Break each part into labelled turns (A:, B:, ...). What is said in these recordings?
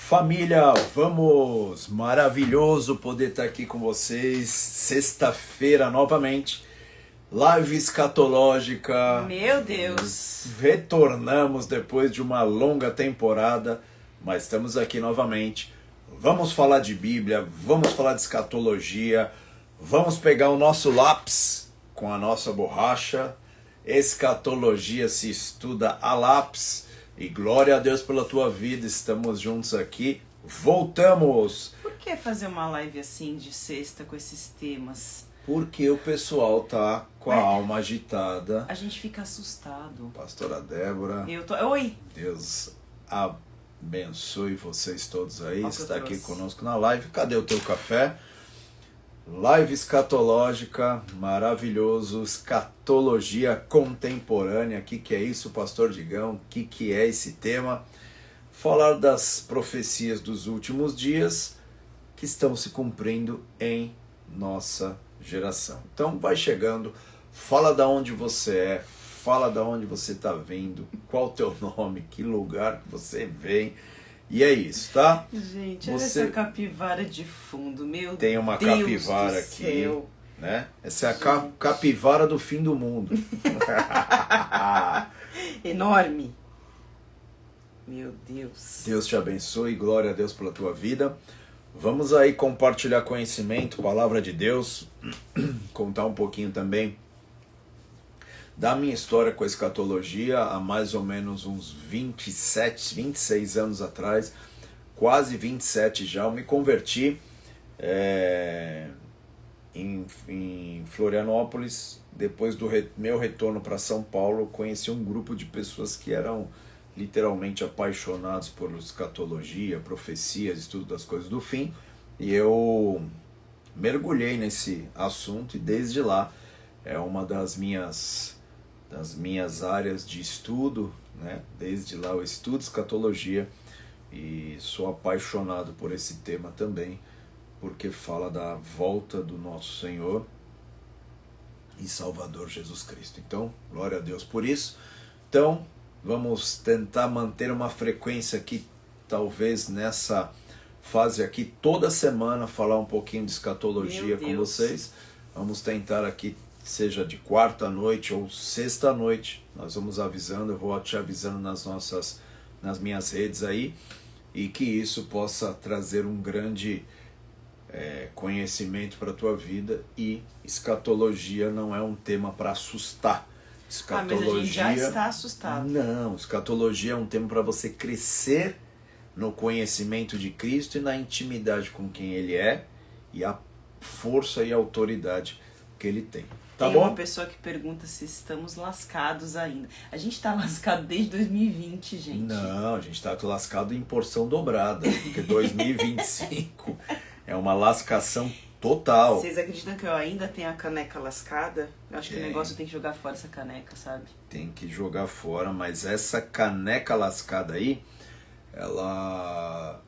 A: Família, vamos! Maravilhoso poder estar aqui com vocês. Sexta-feira novamente. Live escatológica.
B: Meu Deus!
A: Retornamos depois de uma longa temporada, mas estamos aqui novamente. Vamos falar de Bíblia, vamos falar de escatologia, vamos pegar o nosso lápis com a nossa borracha. Escatologia se estuda a lápis. E glória a Deus pela tua vida, estamos juntos aqui. Voltamos!
B: Por que fazer uma live assim de sexta com esses temas?
A: Porque o pessoal tá com a alma agitada.
B: A gente fica assustado.
A: Pastora Débora.
B: Oi!
A: Deus abençoe vocês todos aí.
B: Olha que
A: Está
B: eu
A: aqui
B: trouxe.
A: conosco na live. Cadê o teu café? Live escatológica, maravilhoso, escatologia contemporânea. O que é isso, Pastor Digão? O que é esse tema? Falar das profecias dos últimos dias que estão se cumprindo em nossa geração. Então vai chegando, fala da onde você é, fala da onde você está vindo, qual o teu nome, que lugar que você vem. E é isso, tá?
B: Gente, olha essa capivara de fundo, meu Deus.
A: Tem uma
B: Deus
A: capivara
B: do
A: aqui,
B: céu.
A: né? Essa é a capivara do fim do mundo.
B: Enorme. Meu Deus.
A: Deus te abençoe, glória a Deus pela tua vida. Vamos aí compartilhar conhecimento, palavra de Deus, contar um pouquinho também da minha história com a escatologia há mais ou menos uns 26 anos atrás, quase 27 já. Eu me converti em Florianópolis. Depois do meu retorno para São Paulo, conheci um grupo de pessoas que eram literalmente apaixonados por escatologia, profecias, estudo das coisas do fim, e eu mergulhei nesse assunto e desde lá é uma das minhas áreas de estudo, né? Desde lá eu estudo escatologia e sou apaixonado por esse tema também, porque fala da volta do nosso Senhor e Salvador Jesus Cristo. Então, glória a Deus por isso. Então, vamos tentar manter uma frequência aqui, talvez nessa fase aqui, toda semana falar um pouquinho de escatologia com vocês. Vamos tentar aqui, seja de quarta noite ou sexta noite, nós vamos avisando, eu vou te avisando nas minhas redes aí, e que isso possa trazer um grande conhecimento para a tua vida. E escatologia não é um tema para assustar. Escatologia,
B: mas a gente já está assustado.
A: Não, escatologia é um tema para você crescer no conhecimento de Cristo e na intimidade com quem Ele é e a força e a autoridade que Ele tem. Tá
B: Tem
A: bom?
B: uma pessoa que pergunta se estamos lascados ainda. A gente está lascado desde 2020, gente.
A: Não, a gente está lascado em porção dobrada, porque 2025 é uma lascação total.
B: Vocês acreditam que eu ainda tenho a caneca lascada? Eu acho que o negócio tem que jogar fora essa caneca, sabe?
A: Tem que jogar fora, mas essa caneca lascada aí, ela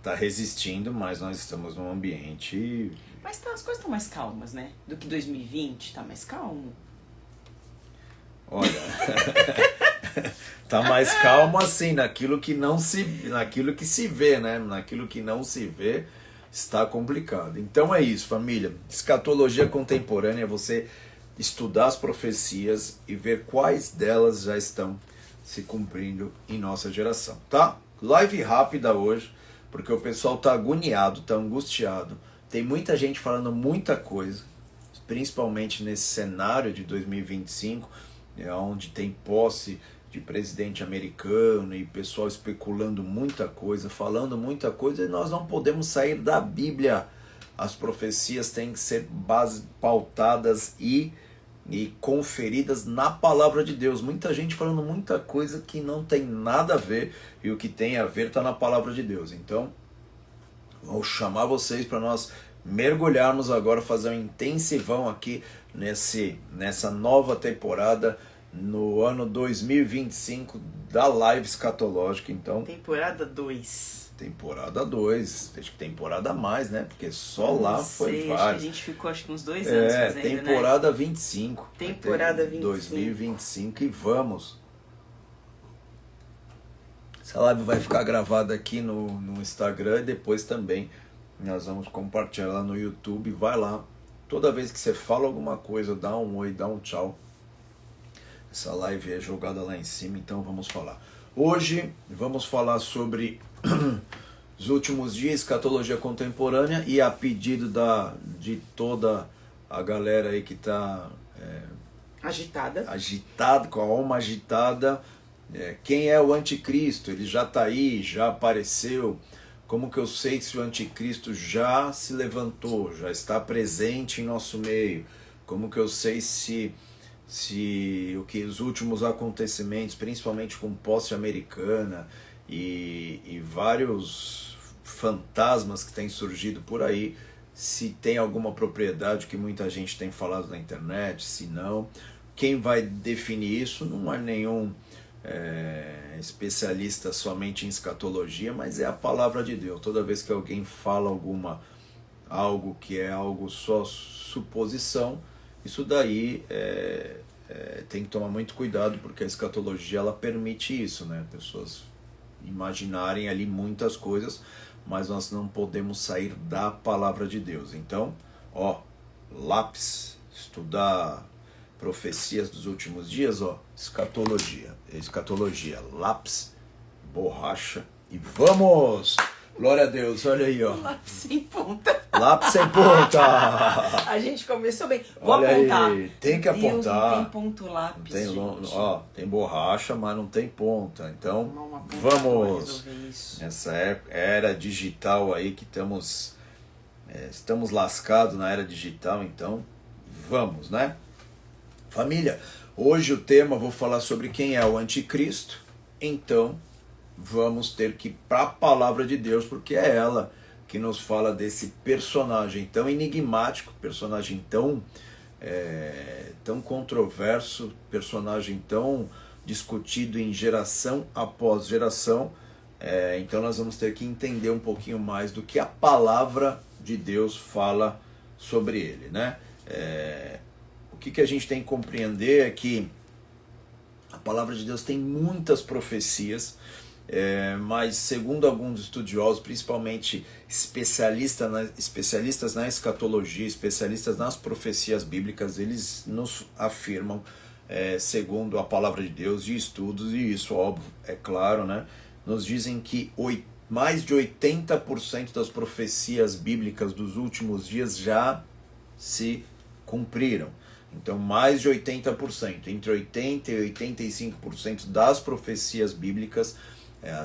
A: tá resistindo, mas nós estamos num ambiente...
B: Mas as coisas estão mais calmas, né? Do que 2020, tá mais calmo.
A: Olha, tá mais calmo assim, naquilo que se vê, né? Naquilo que não se vê, está complicado. Então é isso, família. Escatologia contemporânea é você estudar as profecias e ver quais delas já estão se cumprindo em nossa geração, tá? Live rápida hoje, porque o pessoal tá agoniado, tá angustiado. Tem muita gente falando muita coisa, principalmente nesse cenário de 2025, onde tem posse de presidente americano e pessoal especulando muita coisa, falando muita coisa, e nós não podemos sair da Bíblia. As profecias têm que ser pautadas e conferidas na palavra de Deus. Muita gente falando muita coisa que não tem nada a ver, e o que tem a ver está na palavra de Deus. Então, vou chamar vocês para nós mergulharmos agora, fazer um intensivão aqui nessa nova temporada, no ano 2025 da Live Escatológica. Então,
B: Temporada 2.
A: Temporada 2, acho que temporada a mais, né? Porque só lá foi vários.
B: A gente ficou acho que uns 2 anos fazendo,
A: temporada 25.
B: Temporada 25.
A: 2025 e vamos. Essa live vai ficar gravada aqui no Instagram e depois também nós vamos compartilhar lá no YouTube. Vai lá. Toda vez que você fala alguma coisa, dá um oi, dá um tchau. Essa live é jogada lá em cima, então vamos falar. Hoje vamos falar sobre os últimos dias, escatologia contemporânea, e a pedido de toda a galera aí que está agitado, com a alma agitada. Quem é o anticristo? Ele já está aí, já apareceu. Como que eu sei se o anticristo já se levantou, já está presente em nosso meio? Como que eu sei se os últimos acontecimentos, principalmente com posse americana e vários fantasmas que têm surgido por aí, se tem alguma propriedade que muita gente tem falado na internet, se não? Quem vai definir isso não é nenhum especialista somente em escatologia, mas é a palavra de Deus. Toda vez que alguém fala algo que é algo só suposição, isso daí tem que tomar muito cuidado, porque a escatologia ela permite isso, né? Pessoas imaginarem ali muitas coisas, mas nós não podemos sair da palavra de Deus. Então, lápis, estudar profecias dos últimos dias, escatologia, lápis, borracha e vamos! Glória a Deus, olha aí,
B: Lápis sem ponta.
A: Lápis sem ponta!
B: A gente começou bem. Vou
A: olha
B: apontar.
A: aí, tem que
B: Deus,
A: apontar.
B: não tem ponto lápis,
A: tem borracha, mas não tem ponta. Então,
B: ponta
A: vamos! Nessa era digital aí que estamos lascados na era digital, então vamos, né? Família, hoje o tema, vou falar sobre quem é o anticristo, então vamos ter que ir para a palavra de Deus, porque é ela que nos fala desse personagem tão enigmático, personagem tão controverso, personagem tão discutido em geração após geração. Então nós vamos ter que entender um pouquinho mais do que a palavra de Deus fala sobre ele, né? O que a gente tem que compreender é que a palavra de Deus tem muitas profecias, mas segundo alguns estudiosos, principalmente especialistas na escatologia, especialistas nas profecias bíblicas, eles nos afirmam, segundo a palavra de Deus e estudos, e isso óbvio, é claro, né? Nos dizem que mais de 80% das profecias bíblicas dos últimos dias já se cumpriram. Então, mais de 80%, entre 80% e 85% das profecias bíblicas,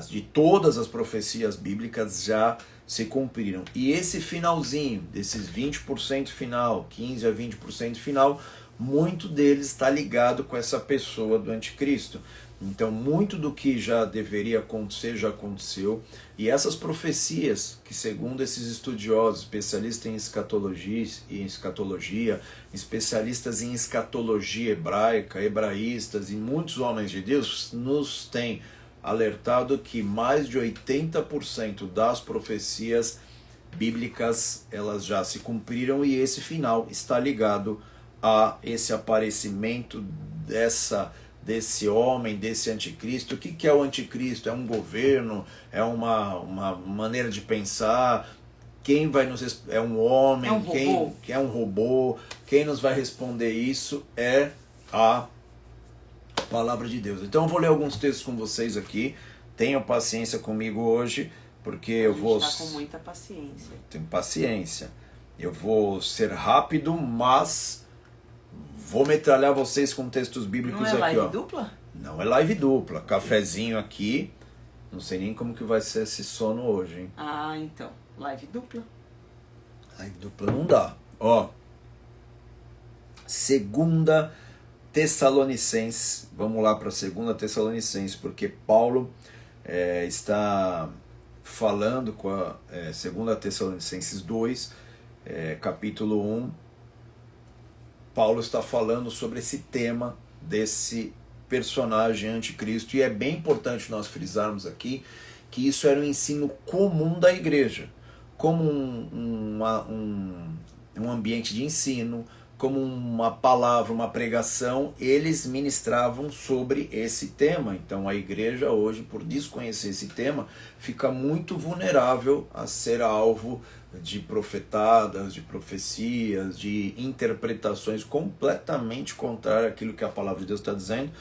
A: de todas as profecias bíblicas já se cumpriram. E esse finalzinho, desses 20% final, 15% a 20% final, muito deles está ligado com essa pessoa do anticristo. Então, muito do que já deveria acontecer já aconteceu. E essas profecias, que segundo esses estudiosos, especialistas em escatologia, especialistas em escatologia hebraica, hebraístas e muitos homens de Deus, nos têm alertado que mais de 80% das profecias bíblicas elas já se cumpriram, e esse final está ligado a esse aparecimento desse homem, desse anticristo. O que é o anticristo? É um governo? É uma maneira de pensar? Quem vai nos... É um homem? Quem é um robô? Quem nos vai responder isso é a palavra de Deus. Então eu vou ler alguns textos com vocês aqui. Tenham paciência comigo hoje, porque eu vou...
B: está com muita paciência.
A: Tenho paciência. Eu vou ser rápido, mas vou metralhar vocês com textos bíblicos aqui. Não é
B: live dupla?
A: Não é live dupla. Cafezinho aqui. Não sei nem como que vai ser esse sono hoje, hein?
B: Ah, então. Live dupla.
A: Live dupla não dá. Ó. 2 Tessalonicenses. Vamos lá para 2 Tessalonicenses, porque Paulo está falando com a 2 Tessalonicenses 2, capítulo 1. Paulo está falando sobre esse tema desse personagem anticristo, e é bem importante nós frisarmos aqui que isso era um ensino comum da igreja, como um ambiente de ensino, como uma palavra, uma pregação, eles ministravam sobre esse tema. Então a igreja hoje, por desconhecer esse tema, fica muito vulnerável a ser alvo de profetadas, de profecias, de interpretações completamente contrárias àquilo que a palavra de Deus está dizendo.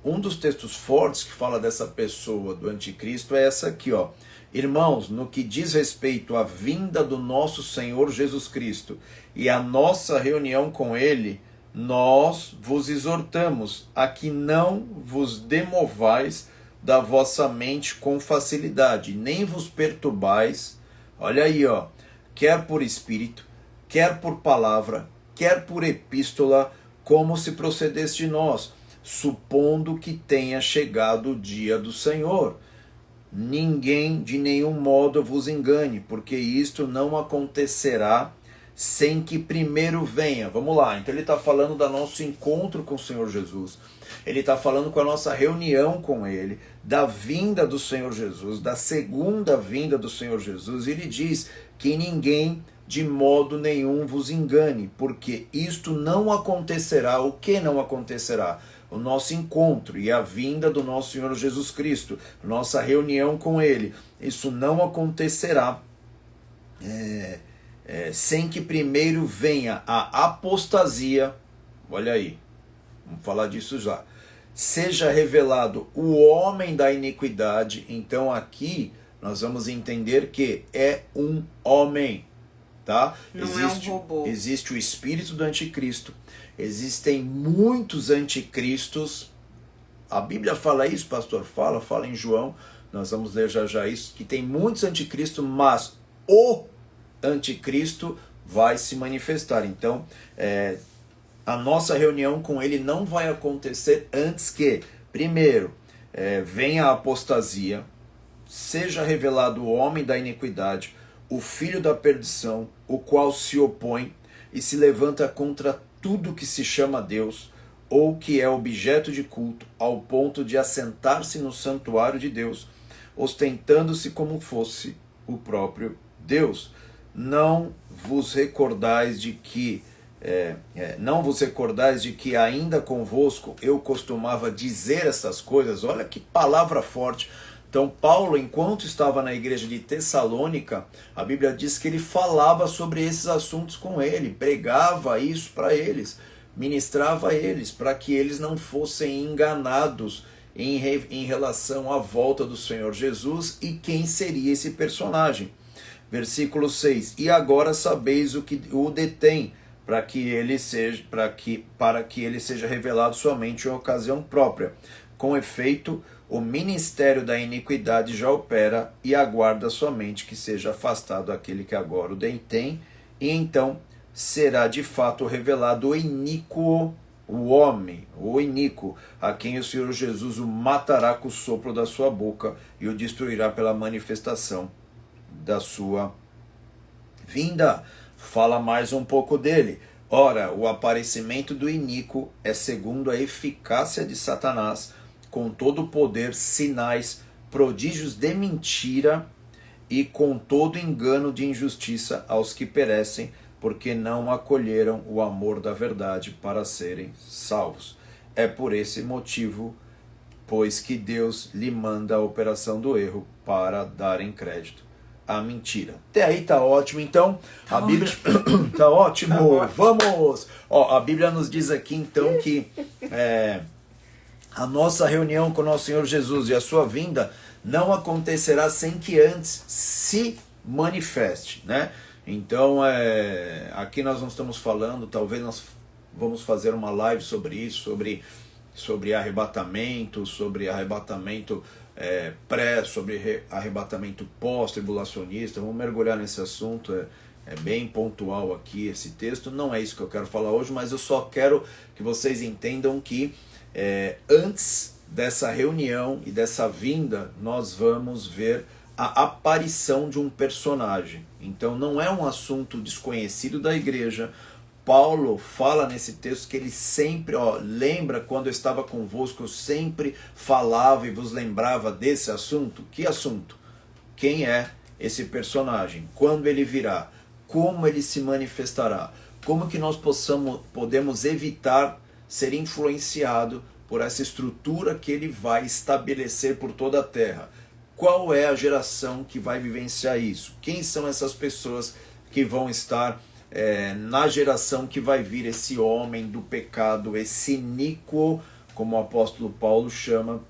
A: Um dos textos fortes que fala dessa pessoa do anticristo é essa aqui, ó. Irmãos, no que diz respeito à vinda do nosso Senhor Jesus Cristo e à nossa reunião com Ele, nós vos exortamos a que não vos demovais da vossa mente com facilidade, nem vos perturbais, olha aí, ó, quer por espírito, quer por palavra, quer por epístola, como se procedesse de nós, supondo que tenha chegado o dia do Senhor. Ninguém de nenhum modo vos engane, porque isto não acontecerá sem que primeiro venha. Vamos lá, então ele está falando do nosso encontro com o Senhor Jesus, ele está falando com a nossa reunião com Ele, da vinda do Senhor Jesus, da segunda vinda do Senhor Jesus, e ele diz que ninguém de modo nenhum vos engane, porque isto não acontecerá. O que não acontecerá? O nosso encontro e a vinda do nosso Senhor Jesus Cristo, nossa reunião com Ele. Isso não acontecerá sem que primeiro venha a apostasia. Olha aí, vamos falar disso já. Seja revelado o homem da iniquidade. Então aqui nós vamos entender que é um homem. Tá?
B: Não é um robô.
A: Existe o espírito do anticristo, existem muitos anticristos. A Bíblia fala isso, pastor? Fala em João, nós vamos ler já isso, que tem muitos anticristos, mas o anticristo vai se manifestar. Então, a nossa reunião com ele não vai acontecer antes que, primeiro, venha a apostasia, seja revelado o homem da iniquidade, o filho da perdição, o qual se opõe e se levanta contra tudo que se chama Deus, ou que é objeto de culto, ao ponto de assentar-se no santuário de Deus, ostentando-se como fosse o próprio Deus. Não vos recordais de que ainda convosco eu costumava dizer essas coisas? Olha que palavra forte. Então Paulo, enquanto estava na igreja de Tessalônica, a Bíblia diz que ele falava sobre esses assuntos com ele, pregava isso para eles, ministrava a eles, para que eles não fossem enganados em relação à volta do Senhor Jesus e quem seria esse personagem. Versículo 6, e agora sabeis o que o detém, para que ele seja revelado somente em ocasião própria. Com efeito, o ministério da iniquidade já opera e aguarda somente que seja afastado aquele que agora o detém, e então será de fato revelado o iníquo, o homem, o iníquo, a quem o Senhor Jesus o matará com o sopro da sua boca e o destruirá pela manifestação da sua vinda. Fala mais um pouco dele. Ora, o aparecimento do iníquo é segundo a eficácia de Satanás, com todo o poder, sinais, prodígios de mentira e com todo engano de injustiça aos que perecem, porque não acolheram o amor da verdade para serem salvos. É por esse motivo, pois, que Deus lhe manda a operação do erro para darem crédito à mentira. Até aí tá ótimo. Então, a Bíblia tá ótimo. Vamos! Ó, a Bíblia nos diz aqui então que a nossa reunião com o nosso Senhor Jesus e a sua vinda não acontecerá sem que antes se manifeste, né? Então, aqui nós não estamos falando, talvez nós vamos fazer uma live sobre isso, sobre arrebatamento, sobre arrebatamento sobre arrebatamento pós-tribulacionista. Vamos mergulhar nesse assunto, é bem pontual aqui esse texto. Não é isso que eu quero falar hoje, mas eu só quero que vocês entendam que antes dessa reunião e dessa vinda, nós vamos ver a aparição de um personagem. Então não é um assunto desconhecido da igreja. Paulo fala nesse texto que ele sempre, lembra quando eu estava convosco, eu sempre falava e vos lembrava desse assunto. Que assunto? Quem é esse personagem? Quando ele virá? Como ele se manifestará? como que nós podemos evitar ser influenciado por essa estrutura que ele vai estabelecer por toda a terra. Qual é a geração que vai vivenciar isso? Quem são essas pessoas que vão estar na geração que vai vir esse homem do pecado, esse iníquo, como o apóstolo Paulo chama?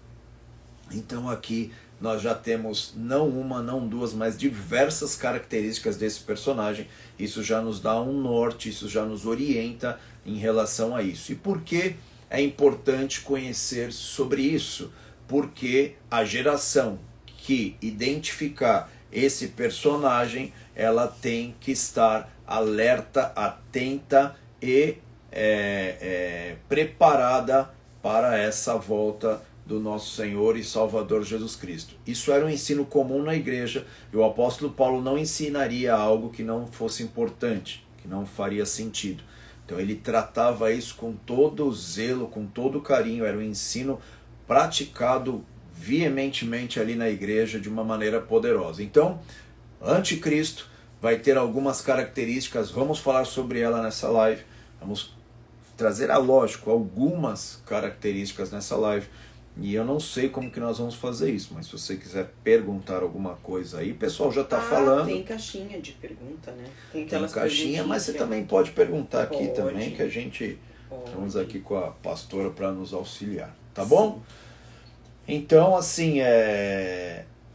A: Então aqui nós já temos não uma, não duas, mas diversas características desse personagem. Isso já nos dá um norte, isso já nos orienta em relação a isso. E por que é importante conhecer sobre isso? Porque a geração que identificar esse personagem, ela tem que estar alerta, atenta e preparada para essa volta do nosso Senhor e Salvador Jesus Cristo. Isso era um ensino comum na igreja, e o apóstolo Paulo não ensinaria algo que não fosse importante, que não faria sentido. Então ele tratava isso com todo o zelo, com todo o carinho, era um ensino praticado veementemente ali na igreja de uma maneira poderosa. Então, anticristo vai ter algumas características, vamos falar sobre ela nessa live, vamos trazer, lógico, algumas características nessa live. E eu não sei como que nós vamos fazer isso, mas se você quiser perguntar alguma coisa aí, o pessoal já está falando.
B: Tem caixinha de pergunta, né?
A: Tem caixinha, mas você também pode perguntar aqui também, que a gente estamos aqui com a pastora para nos auxiliar, tá bom? Então, assim,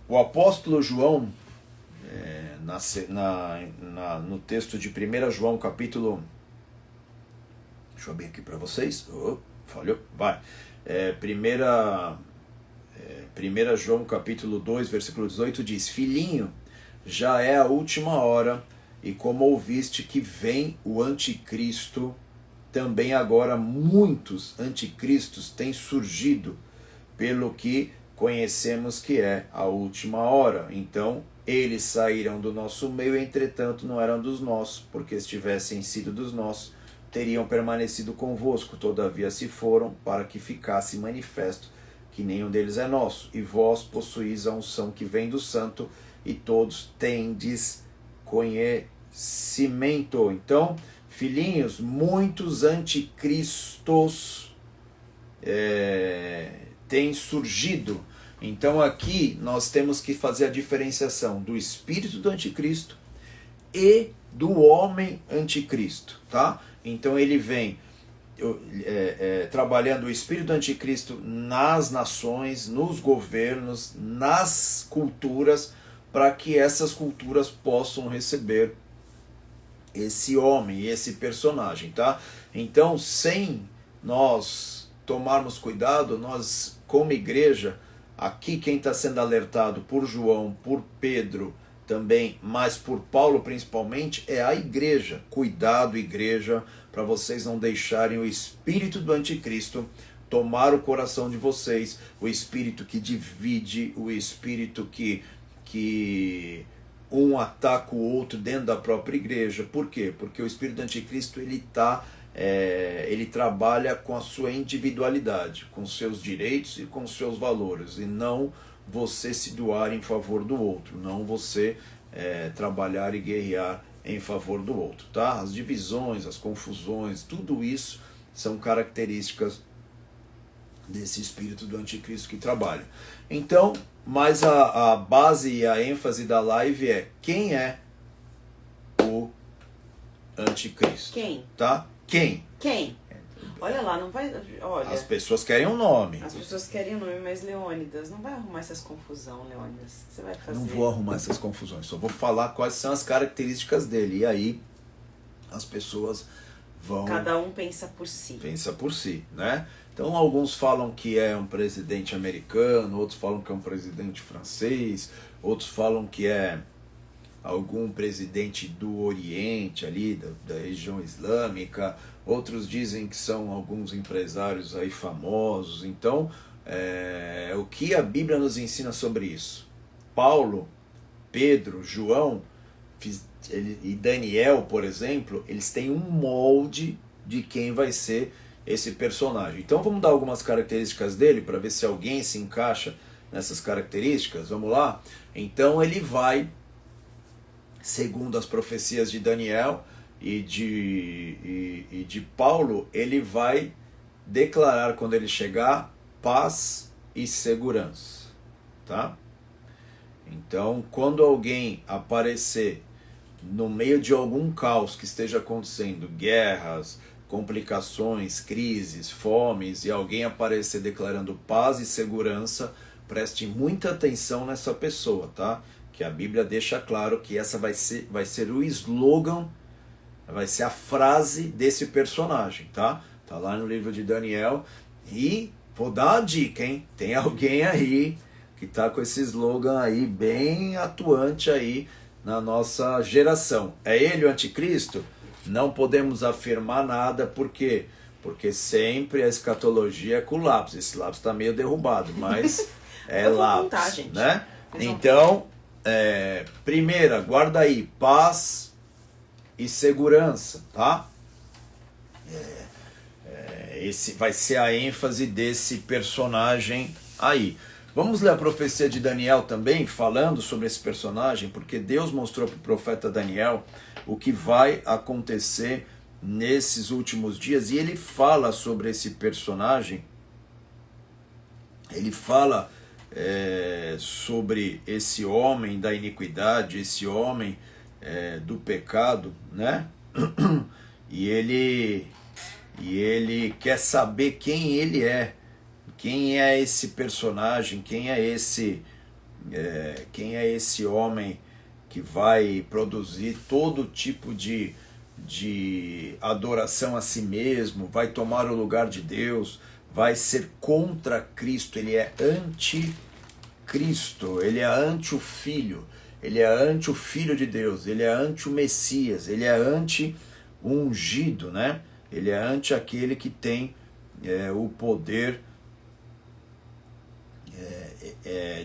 A: o apóstolo João, no texto de 1 João, capítulo... Deixa eu abrir aqui para vocês. Falhou? Vai. 1 João capítulo 2, versículo 18 diz: Filhinho, já é a última hora, e como ouviste que vem o anticristo, também agora muitos anticristos têm surgido, pelo que conhecemos que é a última hora. Então, eles saíram do nosso meio, entretanto não eram dos nossos, porque se tivessem sido dos nossos, teriam permanecido convosco, todavia se foram, para que ficasse manifesto que nenhum deles é nosso. E vós possuís a unção que vem do santo, e todos tendes conhecimento. Então, filhinhos, muitos anticristos têm surgido. Então aqui nós temos que fazer a diferenciação do espírito do anticristo e do homem anticristo, tá? Então ele vem trabalhando o espírito do anticristo nas nações, nos governos, nas culturas, para que essas culturas possam receber esse homem, esse personagem, tá? Então, sem nós tomarmos cuidado, nós como igreja, aqui quem está sendo alertado por João, por Pedro também, mas por Paulo principalmente, é a igreja. Cuidado, igreja, para vocês não deixarem o espírito do anticristo tomar o coração de vocês, o espírito que divide, o espírito que um ataca o outro dentro da própria igreja. Por quê? Porque o espírito do anticristo ele trabalha com a sua individualidade, com seus direitos e com seus valores, e não você se doar em favor do outro, não você trabalhar e guerrear em favor do outro, tá? As divisões, as confusões, tudo isso são características desse espírito do anticristo que trabalha. Então, mas a base e a ênfase da live é: quem é o anticristo?
B: Quem?
A: Tá? Quem?
B: Olha lá, não vai... Olha,
A: as pessoas querem um nome.
B: As pessoas querem um nome, mas Leônidas, não vai arrumar essas confusão, Leônidas. O que você vai fazer?
A: Não vou arrumar essas confusões, só vou falar quais são as características dele. E aí as pessoas vão...
B: Cada um pensa por si.
A: Pensa por si, né? Então alguns falam que é um presidente americano, outros falam que é um presidente francês, outros falam que é algum presidente do Oriente ali, da região islâmica, outros dizem que são alguns empresários aí famosos. Então, o que a Bíblia nos ensina sobre isso? Paulo, Pedro, João e Daniel, por exemplo, eles têm um molde de quem vai ser esse personagem. Então vamos dar algumas características dele para ver se alguém se encaixa nessas características. Vamos lá? Então ele vai, segundo as profecias de Daniel, e de Paulo, ele vai declarar quando ele chegar paz e segurança, tá? Então, quando alguém aparecer no meio de algum caos que esteja acontecendo, guerras, complicações, crises, fomes, e alguém aparecer declarando paz e segurança, preste muita atenção nessa pessoa, tá? Que a Bíblia deixa claro que essa vai ser o slogan, vai ser a frase desse personagem, tá? Tá lá no livro de Daniel. E vou dar uma dica, hein? Tem alguém aí que tá com esse slogan aí bem atuante aí na nossa geração. É ele o anticristo? Não podemos afirmar nada, por quê? Porque sempre a escatologia é com lápis. Esse lápis está meio derrubado, mas é lápis, né? Então, primeira, guarda aí, paz e segurança, tá? Esse vai ser a ênfase desse personagem aí. Vamos ler a profecia de Daniel também, falando sobre esse personagem, porque Deus mostrou para o profeta Daniel o que vai acontecer nesses últimos dias, e ele fala sobre esse personagem, ele fala sobre esse homem da iniquidade, esse homem do pecado, né? E ele quer saber quem ele é. Quem é esse personagem? Quem é esse homem que vai produzir todo tipo de adoração a si mesmo, vai tomar o lugar de Deus, vai ser contra Cristo? Ele é anti-Cristo, ele é anti o Filho, ele é anti o Filho de Deus, ele é anti o Messias, ele é anti o ungido, né? Ele é anti aquele que tem o poder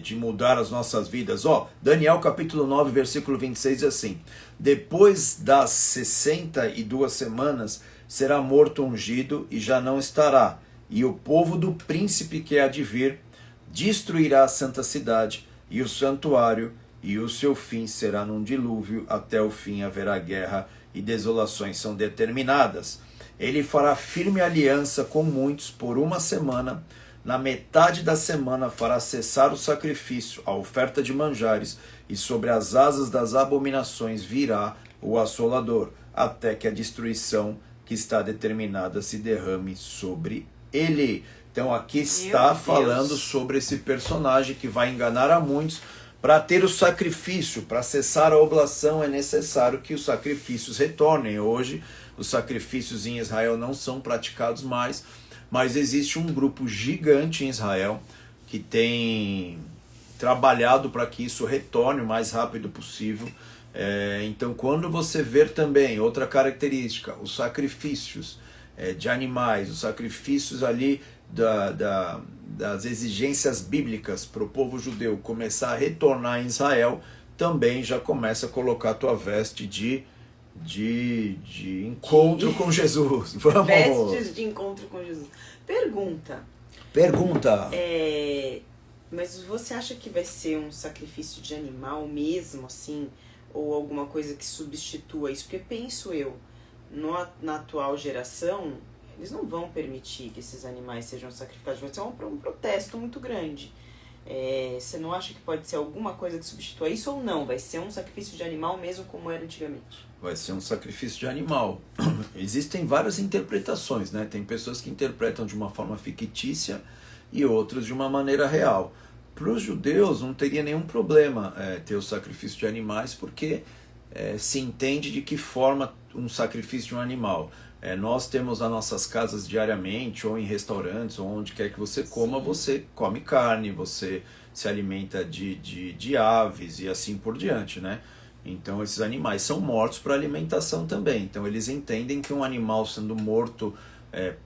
A: de mudar as nossas vidas. Daniel capítulo 9, versículo 26 diz assim: depois das 62 semanas será morto ungido e já não estará, e o povo do príncipe que há de vir destruirá a santa cidade e o santuário, e o seu fim será num dilúvio. Até o fim haverá guerra e desolações são determinadas. Ele fará firme aliança com muitos por uma semana. Na metade da semana fará cessar o sacrifício, a oferta de manjares, e sobre as asas das abominações virá o assolador, até que a destruição que está determinada se derrame sobre ele. Então aqui está falando sobre esse personagem que vai enganar a muitos. Para ter o sacrifício, para cessar a oblação, é necessário que os sacrifícios retornem. Hoje, os sacrifícios em Israel não são praticados mais, mas existe um grupo gigante em Israel que tem trabalhado para que isso retorne o mais rápido possível. Então, quando você ver também outra característica, os sacrifícios de animais, os sacrifícios ali das exigências bíblicas para o povo judeu começar a retornar em Israel, também já começa a colocar a tua veste de encontro com Jesus. Vamos.
B: Vestes de encontro com Jesus. Pergunta. Mas você acha que vai ser um sacrifício de animal mesmo, assim? Ou alguma coisa que substitua isso? Porque penso eu, na atual geração, eles não vão permitir que esses animais sejam sacrificados. Vai ser um protesto muito grande. Você não acha que pode ser alguma coisa que substitua isso ou não? Vai ser um sacrifício de animal mesmo como era antigamente?
A: Vai ser um sacrifício de animal. Existem várias interpretações, né? Tem pessoas que interpretam de uma forma fictícia e outras de uma maneira real. Para os judeus não teria nenhum problema ter o sacrifício de animais, porque se entende de que forma um sacrifício de um animal. Nós temos nas nossas casas diariamente, ou em restaurantes, ou onde quer que você coma, sim, você come carne, você se alimenta de aves e assim por diante, né? Então esses animais são mortos para alimentação também. Então eles entendem que um animal sendo morto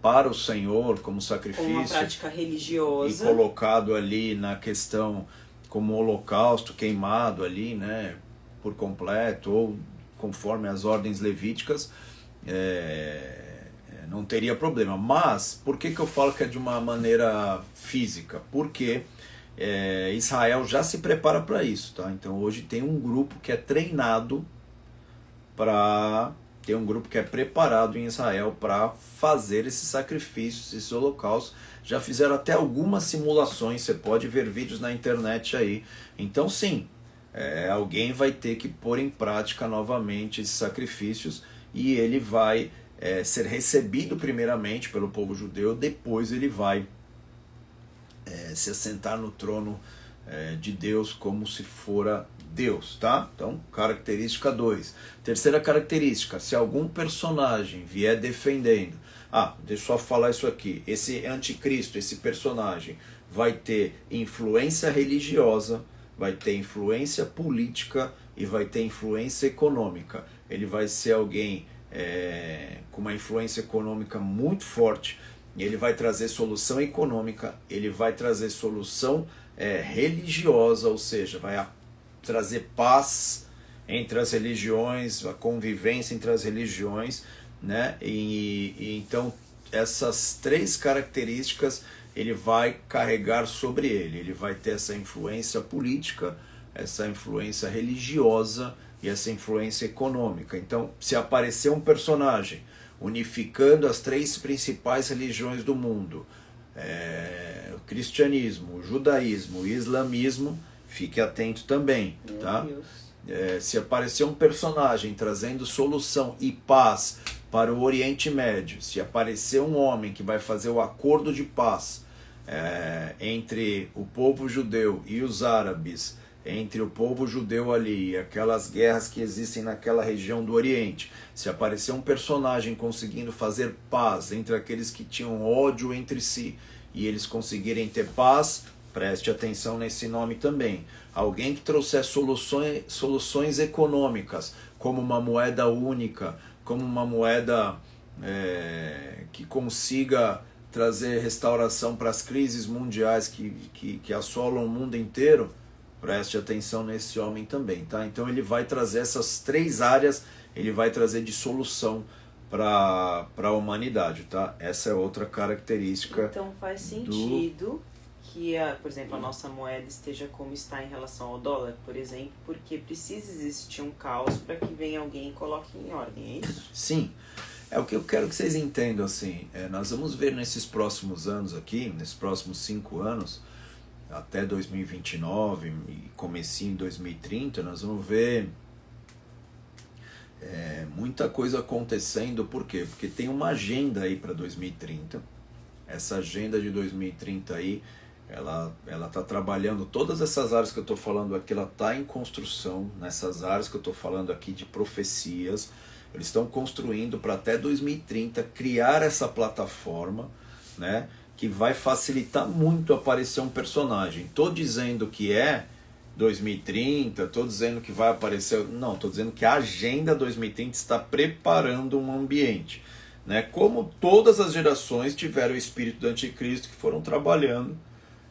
A: para o Senhor como sacrifício,
B: como uma prática religiosa,
A: e colocado ali na questão como holocausto, queimado ali, né, por completo, ou conforme as ordens levíticas, não teria problema. Mas por que eu falo que é de uma maneira física? Porque Israel já se prepara para isso, tá? Então hoje tem um grupo que é treinado para tem um grupo que é preparado em Israel para fazer esses sacrifícios, esses holocaustos. Já fizeram até algumas simulações, você pode ver vídeos na internet aí. Então sim, alguém vai ter que pôr em prática novamente esses sacrifícios e ele vai ser recebido primeiramente pelo povo judeu, depois ele vai se assentar no trono de Deus como se fora Deus, tá? Então, característica 2. Terceira característica, se algum personagem vier defendendo, deixa eu só falar isso aqui, esse anticristo, esse personagem, vai ter influência religiosa, vai ter influência política e vai ter influência econômica. Ele vai ser alguém com uma influência econômica muito forte, e ele vai trazer solução econômica, ele vai trazer solução religiosa, ou seja, vai trazer paz entre as religiões, a convivência entre as religiões, né? E então essas 3 características ele vai carregar sobre ele. Ele vai ter essa influência política, essa influência religiosa e essa influência econômica. Então, se aparecer um personagem unificando as 3 principais religiões do mundo, o cristianismo, o judaísmo, o islamismo, fique atento também, tá? Se aparecer um personagem trazendo solução e paz para o Oriente Médio, se aparecer um homem que vai fazer o acordo de paz entre o povo judeu e os árabes, entre o povo judeu ali e aquelas guerras que existem naquela região do Oriente, se aparecer um personagem conseguindo fazer paz entre aqueles que tinham ódio entre si e eles conseguirem ter paz, preste atenção nesse nome também. Alguém que trouxer soluções econômicas, como uma moeda única, como uma moeda que consiga trazer restauração para as crises mundiais que assolam o mundo inteiro, preste atenção nesse homem também, tá? Então ele vai trazer essas 3 áreas, ele vai trazer de solução para a humanidade, tá? Essa é outra característica.
B: Então faz sentido que, por exemplo, a nossa moeda esteja como está em relação ao dólar, por exemplo, porque precisa existir um caos para que venha alguém e coloque em ordem, é isso?
A: Sim. É o que eu quero que vocês entendam, assim, nós vamos ver nesses próximos anos aqui, nesses próximos 5 anos, até 2029 e comecinho em 2030, nós vamos ver muita coisa acontecendo. Por quê? Porque tem uma agenda aí para 2030. Essa agenda de 2030 aí, ela está trabalhando todas essas áreas que eu estou falando aqui, ela está em construção, nessas áreas que eu estou falando aqui de profecias. Eles estão construindo para até 2030 criar essa plataforma, né, que vai facilitar muito aparecer um personagem. Estou dizendo que 2030, estou dizendo que vai aparecer... Não, estou dizendo que a Agenda 2030 está preparando um ambiente, né? Como todas as gerações tiveram o espírito do anticristo que foram trabalhando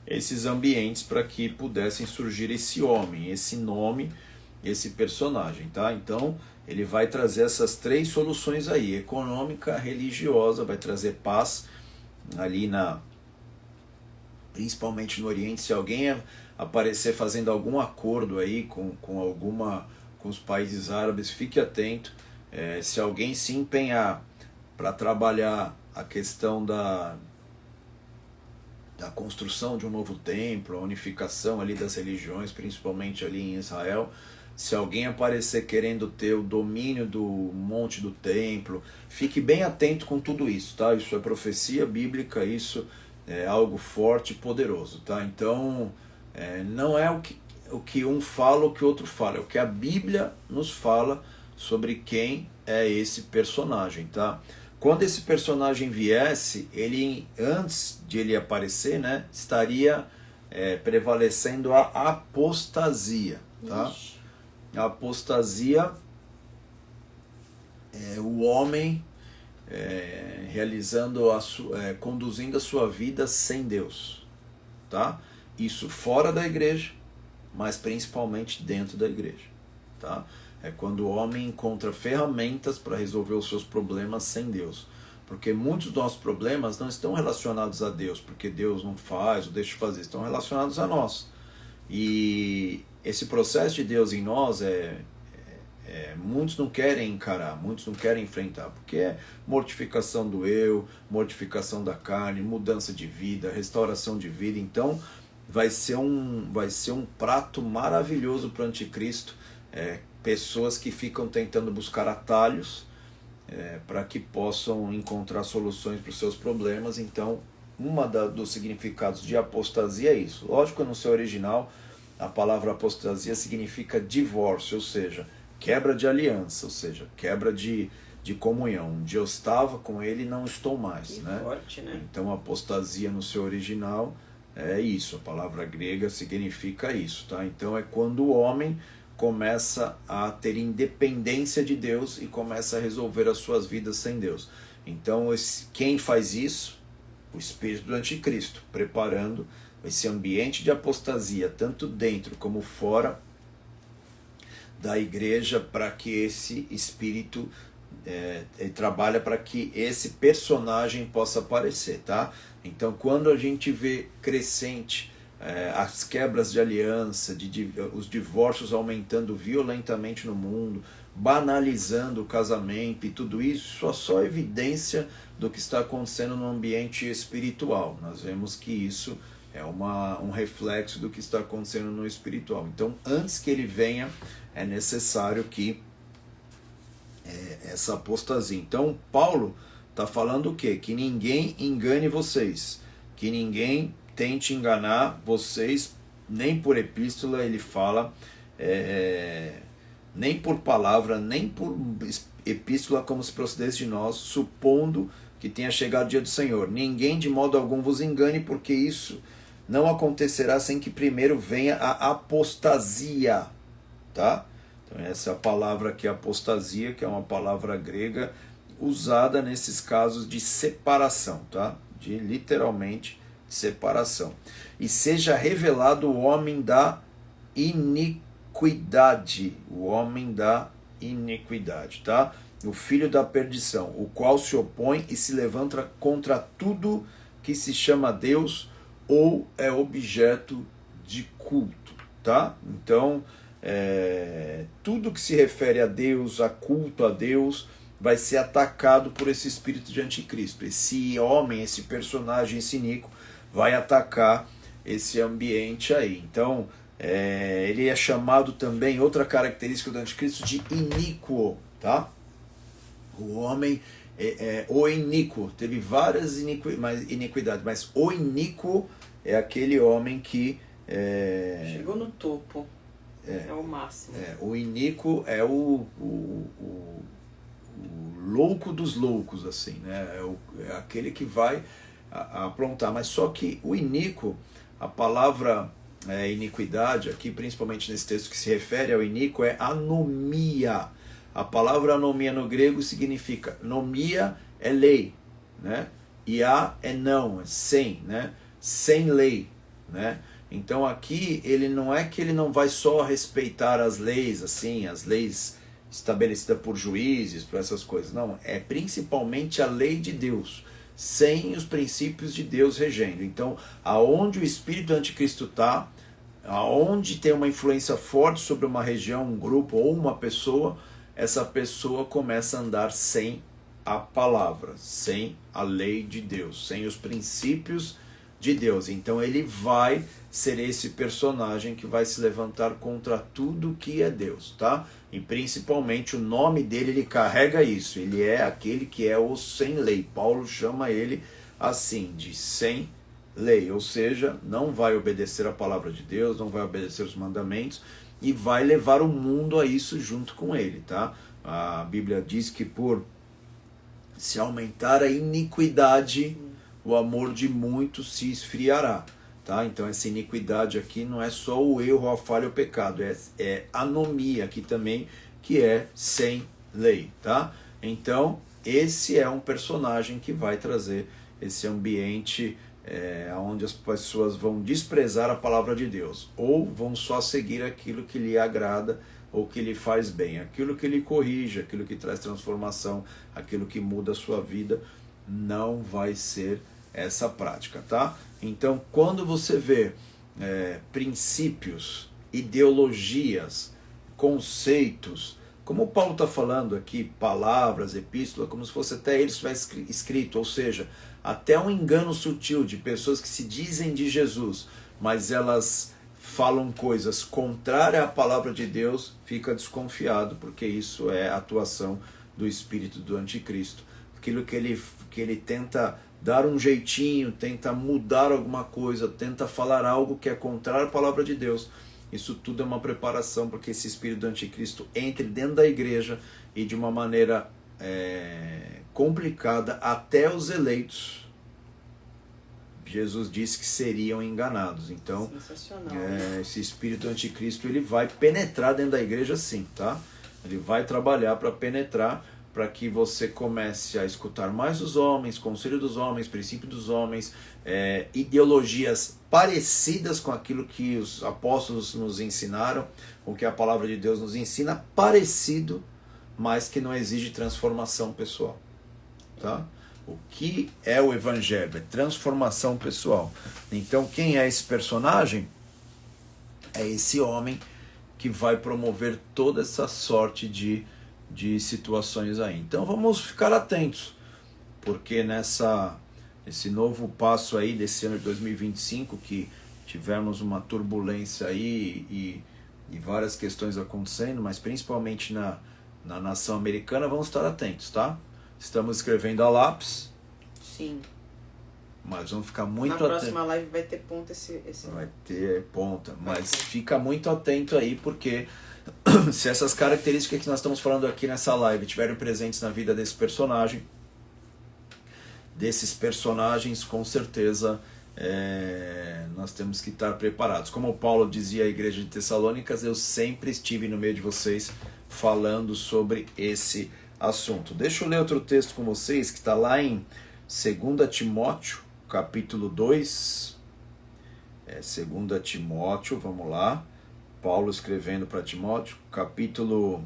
A: esses ambientes para que pudessem surgir esse homem, esse nome, esse personagem, tá? Então ele vai trazer essas 3 soluções aí, econômica, religiosa, vai trazer paz ali principalmente no Oriente. Se alguém aparecer fazendo algum acordo aí com os países árabes, fique atento. Se alguém se empenhar para trabalhar a questão da construção de um novo templo, a unificação ali das religiões, principalmente ali em Israel, se alguém aparecer querendo ter o domínio do monte do templo, fique bem atento com tudo isso, tá? Isso é profecia bíblica, isso é algo forte e poderoso, tá? Então, não é o que um fala, o que o outro fala, é o que a Bíblia nos fala sobre quem é esse personagem, tá? Quando esse personagem viesse, ele, antes de ele aparecer, né, estaria prevalecendo a apostasia, tá?
B: Ixi.
A: A apostasia é o homem conduzindo a sua vida sem Deus, tá? Isso fora da igreja, mas principalmente dentro da igreja, tá? É quando o homem encontra ferramentas para resolver os seus problemas sem Deus. Porque muitos dos nossos problemas não estão relacionados a Deus, porque Deus não faz ou deixa de fazer, estão relacionados a nós. E esse processo de Deus em nós é muitos não querem encarar, muitos não querem enfrentar, porque é mortificação do eu, mortificação da carne, mudança de vida, restauração de vida. Então vai ser um prato maravilhoso para o anticristo, pessoas que ficam tentando buscar atalhos para que possam encontrar soluções para os seus problemas. Então dos significados de apostasia é isso. Lógico que no seu original a palavra apostasia significa divórcio, ou seja, quebra de aliança, ou seja, quebra de comunhão. Onde eu estava com ele, não estou mais.
B: Que
A: né?
B: forte, né?
A: Então, apostasia no seu original é isso. A palavra grega significa isso. Tá? Então, é quando o homem começa a ter independência de Deus e começa a resolver as suas vidas sem Deus. Então, quem faz isso? O espírito do anticristo, preparando esse ambiente de apostasia, tanto dentro como fora da igreja, para que esse espírito ele trabalha para que esse personagem possa aparecer, tá? Então, quando a gente vê crescente as quebras de aliança, os divórcios aumentando violentamente no mundo, banalizando o casamento e tudo isso, só evidência do que está acontecendo no ambiente espiritual. Nós vemos que isso é um reflexo do que está acontecendo no espiritual. Então, antes que ele venha, é necessário que essa apostasia. Então, Paulo está falando o quê? Que ninguém engane vocês, que ninguém tente enganar vocês, nem por epístola, ele fala, nem por palavra, nem por epístola, como se procedesse de nós, supondo que tenha chegado o dia do Senhor. Ninguém de modo algum vos engane, porque isso não acontecerá sem que primeiro venha a apostasia, tá? Então essa é a palavra aqui, apostasia, que é uma palavra grega usada nesses casos de separação, tá? De literalmente separação. E seja revelado o homem da iniquidade, tá? O filho da perdição, o qual se opõe e se levanta contra tudo que se chama Deus ou é objeto de culto, tá? Então, tudo que se refere a Deus, a culto a Deus, vai ser atacado por esse espírito de anticristo. Esse homem, esse personagem, esse iníquo, vai atacar esse ambiente aí. Então, ele é chamado também, outra característica do anticristo, de iníquo, tá? O homem, o iníquo, teve várias iniquidades, mas o iníquo é aquele homem que...
B: chegou no topo, é o máximo.
A: O iníquo é o louco dos loucos, assim, né? É aquele que vai aprontar. Mas só que o iníquo, a palavra iniquidade, aqui principalmente nesse texto que se refere ao iníquo, é anomia. A palavra anomia no grego significa, nomia é lei, né? E a é não, é sem, né? Sem lei, né? Então aqui ele não é que ele não vai só respeitar as leis, assim, as leis estabelecidas por juízes, por essas coisas. Não, é principalmente a lei de Deus, sem os princípios de Deus regendo. Então, aonde o espírito do anticristo está, aonde tem uma influência forte sobre uma região, um grupo ou uma pessoa, essa pessoa começa a andar sem a palavra, sem a lei de Deus, sem os princípios de Deus. Então ele vai ser esse personagem que vai se levantar contra tudo que é Deus, tá? E principalmente o nome dele, ele carrega isso, ele é aquele que é o sem lei. Paulo chama ele assim, de sem lei, ou seja, não vai obedecer a palavra de Deus, não vai obedecer os mandamentos, e vai levar o mundo a isso junto com ele, tá? A Bíblia diz que por se aumentar a iniquidade, o amor de muitos se esfriará, tá? Então essa iniquidade aqui não é só o erro, a falha, o pecado, é anomia aqui também, que é sem lei, tá? Então esse é um personagem que vai trazer esse ambiente onde as pessoas vão desprezar a palavra de Deus, ou vão só seguir aquilo que lhe agrada, ou que lhe faz bem, aquilo que lhe corrige, aquilo que traz transformação, aquilo que muda a sua vida, não vai ser essa prática, tá? Então, quando você vê princípios, ideologias, conceitos como o Paulo está falando aqui, palavras, epístola, como se fosse até ele tivesse escrito, ou seja, até um engano sutil de pessoas que se dizem de Jesus, mas elas falam coisas contrárias à palavra de Deus, fica desconfiado, porque isso é a atuação do espírito do anticristo. Aquilo que ele tenta dar um jeitinho, tenta mudar alguma coisa, tenta falar algo que é contrário à palavra de Deus. Isso tudo é uma preparação para que esse espírito do anticristo entre dentro da igreja e de uma maneira complicada até os eleitos. Jesus disse que seriam enganados. Então, esse espírito anticristo ele vai penetrar dentro da igreja sim, tá? Ele vai trabalhar para penetrar, para que você comece a escutar mais os homens, conselho dos homens, princípio dos homens, ideologias parecidas com aquilo que os apóstolos nos ensinaram, com o que a palavra de Deus nos ensina, parecido, mas que não exige transformação pessoal. Tá? O que é o evangelho? É transformação pessoal. Então quem é esse personagem? É esse homem que vai promover toda essa sorte de situações aí. Então vamos ficar atentos, porque esse novo passo aí desse ano de 2025, que tivemos uma turbulência aí e várias questões acontecendo, mas principalmente na nação americana, vamos estar atentos, tá? Estamos escrevendo a lápis.
B: Sim.
A: Mas vamos ficar muito
B: atentos. Na próxima live vai ter ponta esse...
A: Vai ter ponta, mas fica muito atento aí, porque se essas características que nós estamos falando aqui nessa live estiverem presentes na vida desses personagens, com certeza nós temos que estar preparados. Como Paulo dizia à igreja de Tessalônicas, eu sempre estive no meio de vocês falando sobre esse assunto. Deixa eu ler outro texto com vocês, que está lá em 2 Timóteo, capítulo 2. 2 Timóteo, vamos lá. Paulo escrevendo para Timóteo, capítulo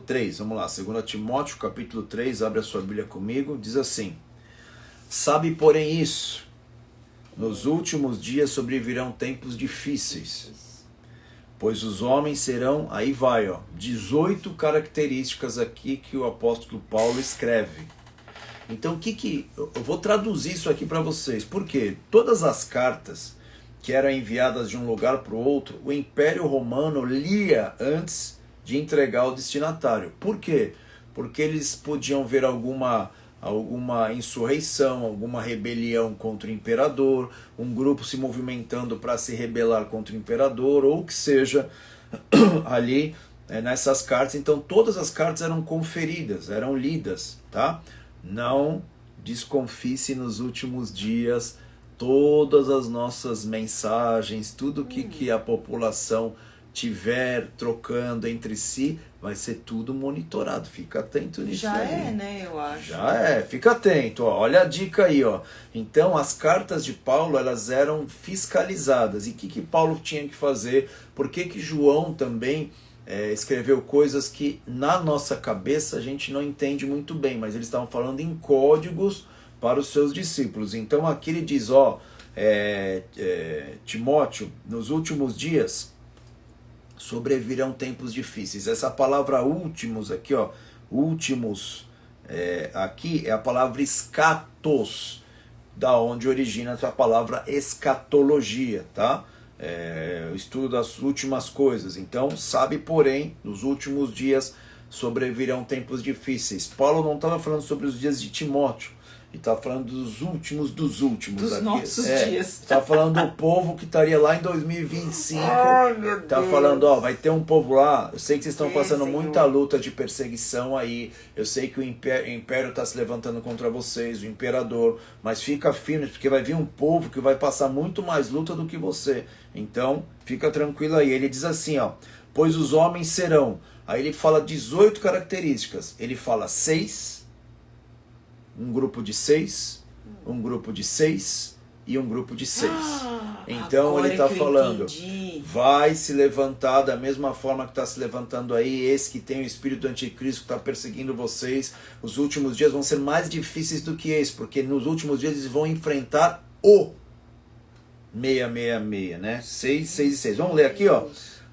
A: 3, vamos lá, 2 Timóteo, capítulo 3, abre a sua Bíblia comigo, diz assim: sabe, porém, isso, nos últimos dias sobrevirão tempos difíceis, pois os homens serão, aí vai, 18 características aqui que o apóstolo Paulo escreve. Então, eu vou traduzir isso aqui para vocês, porque todas as cartas que eram enviadas de um lugar para o outro, o Império Romano lia antes de entregar ao destinatário. Por quê? Porque eles podiam ver alguma insurreição, alguma rebelião contra o imperador, um grupo se movimentando para se rebelar contra o imperador, ou que seja, ali nessas cartas. Então todas as cartas eram conferidas, eram lidas, tá? Não desconfie se nos últimos dias todas as nossas mensagens, tudo que a população tiver trocando entre si, vai ser tudo monitorado. Fica atento nisso.
B: Já aí. Né, eu acho.
A: Já fica atento, olha a dica aí, Então, as cartas de Paulo, elas eram fiscalizadas. E o que Paulo tinha que fazer? Por que João também escreveu coisas que na nossa cabeça a gente não entende muito bem, mas eles estavam falando em códigos para os seus discípulos. Então aqui ele diz, Timóteo, nos últimos dias sobrevirão tempos difíceis. Essa palavra últimos aqui, últimos, aqui é a palavra escatos, da onde origina essa palavra escatologia, tá? O estudo das últimas coisas. Então, sabe, porém, nos últimos dias sobrevirão tempos difíceis. Paulo não estava falando sobre os dias de Timóteo, ele está falando dos últimos.
B: Dos
A: aqui.
B: Nossos dias.
A: Está falando do povo que estaria lá em 2025. Está
B: Deus.
A: falando, vai ter um povo lá. Eu sei que vocês estão passando
B: Senhor.
A: muita luta de perseguição aí. Eu sei que o império está se levantando contra vocês, o imperador. Mas fica firme, porque vai vir um povo que vai passar muito mais luta do que você. Então, fica tranquilo aí. Ele diz assim, pois os homens serão. Aí ele fala 18 características. Ele fala 6. Um grupo de 6, um grupo de 6 e um grupo de 6. Então ele está falando, vai se levantar da mesma forma que está se levantando aí, esse que tem o espírito do anticristo que está perseguindo vocês. Os últimos dias vão ser mais difíceis do que esse, porque nos últimos dias eles vão enfrentar o 666, né? 6, 6 e 6. Vamos ler aqui,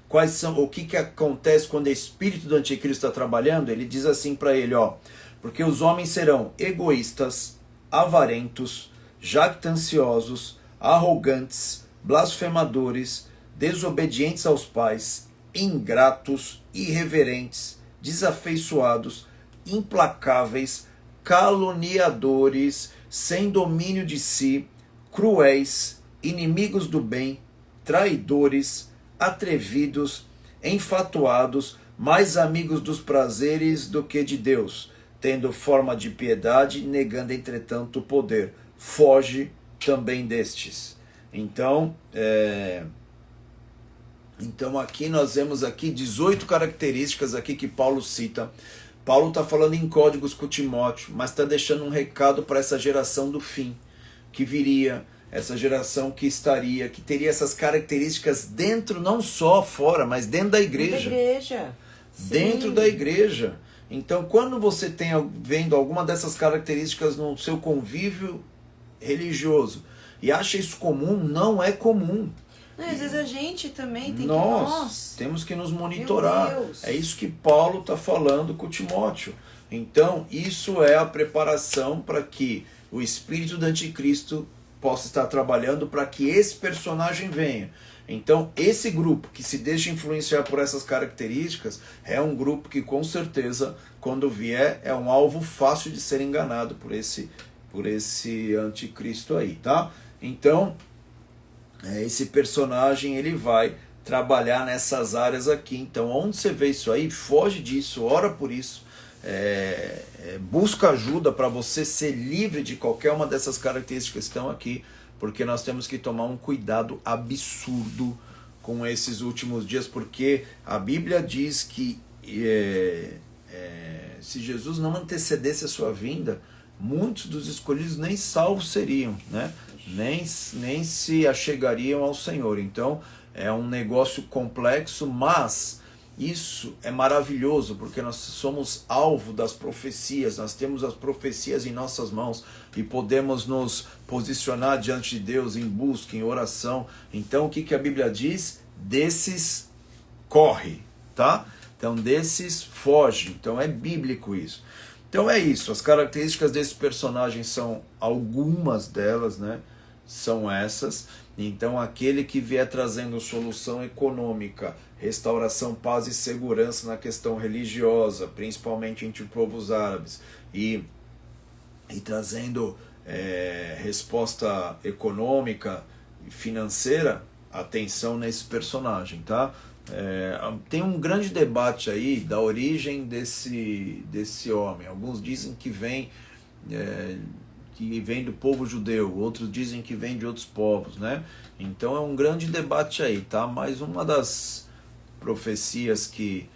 A: quais são, o que acontece quando o espírito do anticristo está trabalhando. Ele diz assim para ele, ó, porque os homens serão egoístas, avarentos, jactanciosos, arrogantes, blasfemadores, desobedientes aos pais, ingratos, irreverentes, desafeiçoados, implacáveis, caluniadores, sem domínio de si, cruéis, inimigos do bem, traidores, atrevidos, enfatuados, mais amigos dos prazeres do que de Deus, tendo forma de piedade, negando entretanto o poder. Foge também destes. Então aqui nós vemos aqui 18 características aqui que Paulo cita. Paulo está falando em códigos com Timóteo, mas está deixando um recado para essa geração do fim, que viria, essa geração que estaria, que teria essas características dentro, não só fora, mas dentro da igreja. Dentro da igreja. Então, quando você tem vendo alguma dessas características no seu convívio religioso e acha isso comum, não é comum.
B: Não, às vezes a gente também tem
A: nós temos que nos monitorar. É isso que Paulo está falando com Timóteo. Então, isso é a preparação para que o espírito do anticristo possa estar trabalhando para que esse personagem venha. Então, esse grupo que se deixa influenciar por essas características é um grupo que, com certeza, quando vier, é um alvo fácil de ser enganado por esse anticristo aí, tá? Então, esse personagem, ele vai trabalhar nessas áreas aqui. Então, onde você vê isso aí, foge disso, ora por isso, busca ajuda para você ser livre de qualquer uma dessas características que estão aqui, porque nós temos que tomar um cuidado absurdo com esses últimos dias, porque a Bíblia diz que se Jesus não antecedesse a sua vinda, muitos dos escolhidos nem salvos seriam, né? Nem se achegariam ao Senhor. Então é um negócio complexo, mas isso é maravilhoso, porque nós somos alvo das profecias, nós temos as profecias em nossas mãos e podemos nos posicionar diante de Deus em busca, em oração. Então o que a Bíblia diz? Desses corre, tá? Então desses foge. Então é bíblico isso. Então é isso, as características desse personagem são algumas delas, né? São essas. Então aquele que vier trazendo solução econômica, restauração, paz e segurança na questão religiosa, principalmente entre povos árabes, e trazendo resposta econômica e financeira, atenção nesse personagem, tá? Tem um grande debate aí da origem desse homem. Alguns dizem que vem do povo judeu, outros dizem que vem de outros povos, né? Então é um grande debate aí, tá? Mas uma das profecias que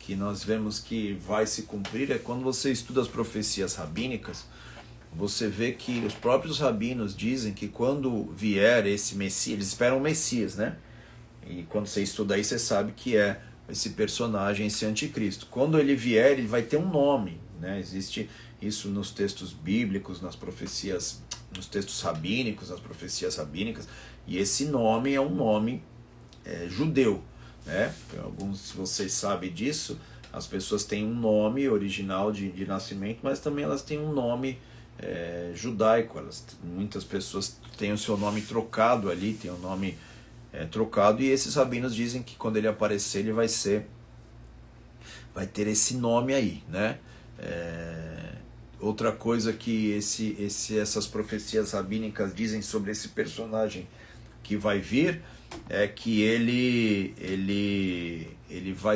A: nós vemos que vai se cumprir é quando você estuda as profecias rabínicas, você vê que os próprios rabinos dizem que quando vier esse Messias, eles esperam o Messias, né? E quando você estuda aí, você sabe que é esse personagem, esse anticristo. Quando ele vier, ele vai ter um nome, né? Existe isso nos textos bíblicos, nas profecias, nos textos rabínicos, nas profecias rabínicas, e esse nome é um nome judeu, né? Alguns, se vocês sabem disso, as pessoas têm um nome original de nascimento, mas também elas têm um nome judaico. Muitas pessoas têm o seu nome trocado ali, tem o nome trocado, e esses rabinos dizem que quando ele aparecer, ele vai ter esse nome aí, né? Outra coisa que essas profecias rabínicas dizem sobre esse personagem que vai vir é que ele vai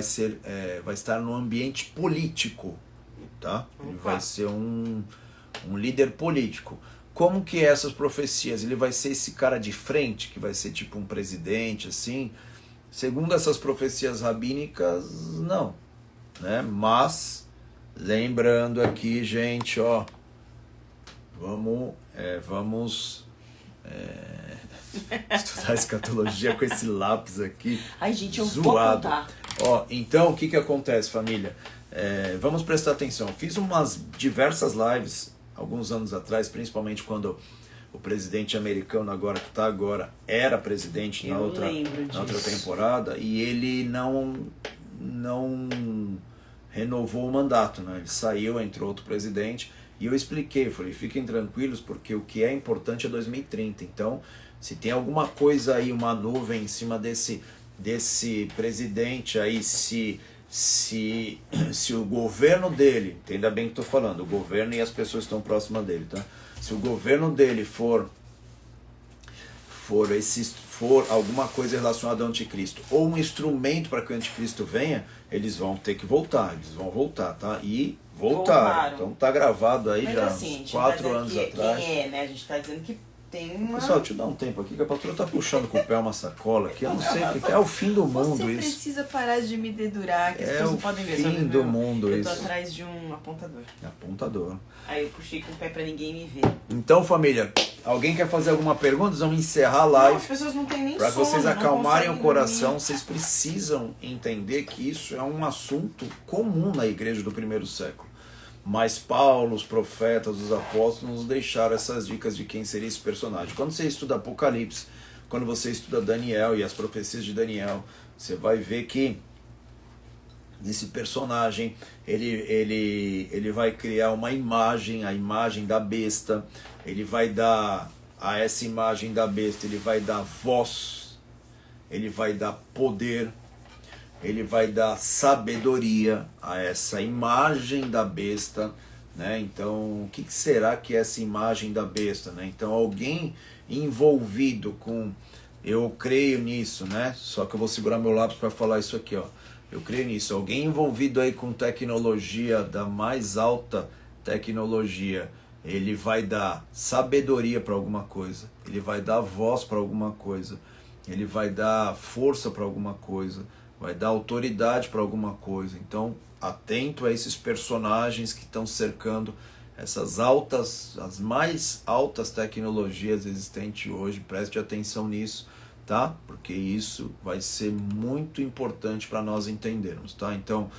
A: estar no ambiente político, tá? Ele vai ser um líder político. Como que é essas profecias? Ele vai ser esse cara de frente, que vai ser tipo um presidente, assim? Segundo essas profecias rabínicas, não, né? Mas lembrando aqui, gente, ó, vamos estudar escatologia com esse lápis aqui.
B: Ai, gente, eu
A: zoado.
B: vou contar.
A: Ó, então, o que acontece, família? Vamos prestar atenção. Fiz diversas lives alguns anos atrás, principalmente quando O presidente americano agora que está agora era presidente na outra temporada e ele não renovou o mandato, né? Ele saiu, entrou outro presidente e eu expliquei, falei, fiquem tranquilos porque o que é importante é 2030. Então, se tem alguma coisa aí, uma nuvem em cima desse presidente aí, se o governo dele, entenda bem o que estou falando, o governo e as pessoas que estão próximas dele, tá? Se o governo dele for alguma coisa relacionada ao anticristo ou um instrumento para que o anticristo venha, eles vão ter que voltar, tá? E voltaram. Então tá gravado aí. Mas já assim, 4 anos atrás.
B: Né? A gente tá dizendo que tem uma...
A: Pessoal, deixa eu dar um tempo aqui, que a patroa tá puxando com o pé uma sacola aqui, eu não sei o que é o fim do mundo.
B: Você
A: isso.
B: Você precisa parar de me dedurar, que as pessoas não podem ver.
A: É o fim do mundo
B: eu
A: isso.
B: Eu tô atrás de um apontador.
A: Apontador.
B: Aí eu puxei com o pé pra ninguém me ver.
A: Então, família, alguém quer fazer alguma pergunta? Vamos encerrar a live.
B: Não, as pessoas não têm nem
A: Para vocês acalmarem o coração,
B: dormir.
A: vocês precisam entender que isso é um assunto comum na igreja do primeiro século. Mas Paulo, os profetas, os apóstolos nos deixaram essas dicas de quem seria esse personagem. Quando você estuda Apocalipse, quando você estuda Daniel e as profecias de Daniel, você vai ver que esse personagem, ele vai criar uma imagem, a imagem da besta, ele vai dar a essa imagem da besta, ele vai dar voz, ele vai dar poder, ele vai dar sabedoria a essa imagem da besta, né? Então, o que será que é essa imagem da besta, né? Então, alguém envolvido com... Eu creio nisso, né? Só que eu vou segurar meu lápis para falar isso aqui, ó. Eu creio nisso. Alguém envolvido aí com tecnologia, da mais alta tecnologia, ele vai dar sabedoria para alguma coisa, ele vai dar voz para alguma coisa, ele vai dar força para alguma coisa, vai dar autoridade para alguma coisa. Então, atento a esses personagens que estão cercando as mais altas tecnologias existentes hoje. Preste atenção nisso, tá? Porque isso vai ser muito importante para nós entendermos, tá? Então,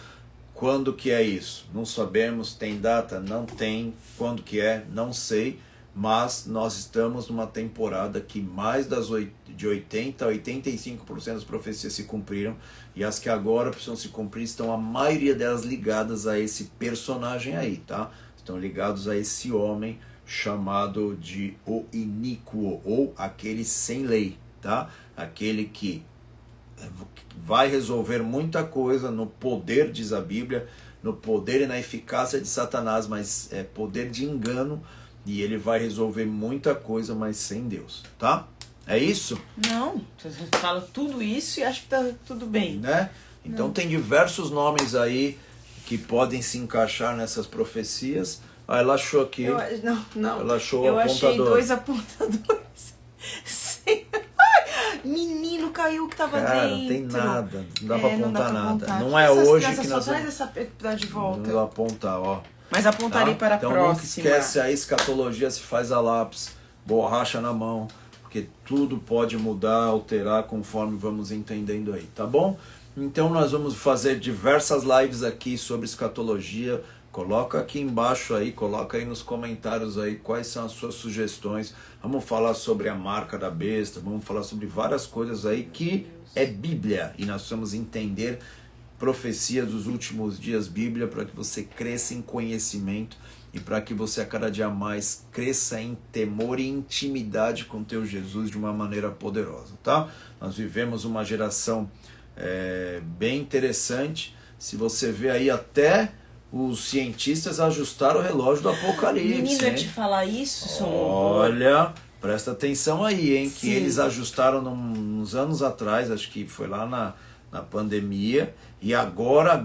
A: quando que é isso? Não sabemos, tem data? Não tem. Quando que é? Não sei. Mas nós estamos numa temporada que mais de 80% a 85% das profecias se cumpriram, e as que agora precisam se cumprir estão a maioria delas ligadas a esse personagem aí, tá? Estão ligados a esse homem chamado de o iníquo, ou aquele sem lei, tá? Aquele que vai resolver muita coisa no poder, diz a Bíblia, no poder e na eficácia de Satanás, mas é poder de engano. E ele vai resolver muita coisa, mas sem Deus, tá? É isso?
B: Não, você fala tudo isso e acha que tá tudo bem.
A: Né? Então não. Tem diversos nomes aí que podem se encaixar nessas profecias. Ah, ela achou aqui.
B: Não.
A: Ela achou
B: eu
A: o apontador.
B: Achei 2 apontadores. Menino, caiu que tava
A: Cara,
B: dentro.
A: Tem nada, não dá pra apontar
B: não dá pra
A: nada.
B: Apontar.
A: Não é hoje que nós
B: vamos... Traz essa de volta.
A: Não vou apontar, ó.
B: Mas apontarei para a
A: então,
B: próxima.
A: Nunca esquece, a escatologia se faz a lápis, borracha na mão, porque tudo pode mudar, alterar conforme vamos entendendo aí, tá bom? Então nós vamos fazer diversas lives aqui sobre escatologia. Coloca aqui embaixo aí, coloca aí nos comentários aí quais são as suas sugestões. Vamos falar sobre a marca da besta, vamos falar sobre várias coisas aí que é Bíblia, e nós precisamos entender profecia dos últimos dias, Bíblia, para que você cresça em conhecimento e para que você a cada dia mais cresça em temor e intimidade com teu Jesus de uma maneira poderosa, tá? Nós vivemos uma geração bem interessante. Se você vê aí, até os cientistas ajustaram o relógio do Apocalipse.
B: Menino, eu te falar isso,
A: olha, presta atenção aí, hein? Sim. Que eles ajustaram uns anos atrás, acho que foi lá na pandemia, e agora,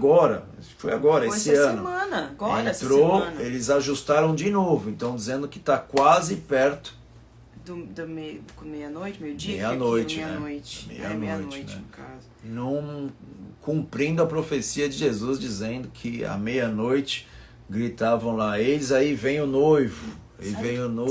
A: foi esse ano.
B: Agora,
A: entrou,
B: essa semana.
A: Eles ajustaram de novo, então dizendo que está quase perto.
B: Meia-noite, meio-dia?
A: Meia-noite,
B: né?
A: Meia-noite,
B: no caso.
A: Cumprindo a profecia de Jesus, dizendo que à meia-noite gritavam lá, eles aí vem o noivo,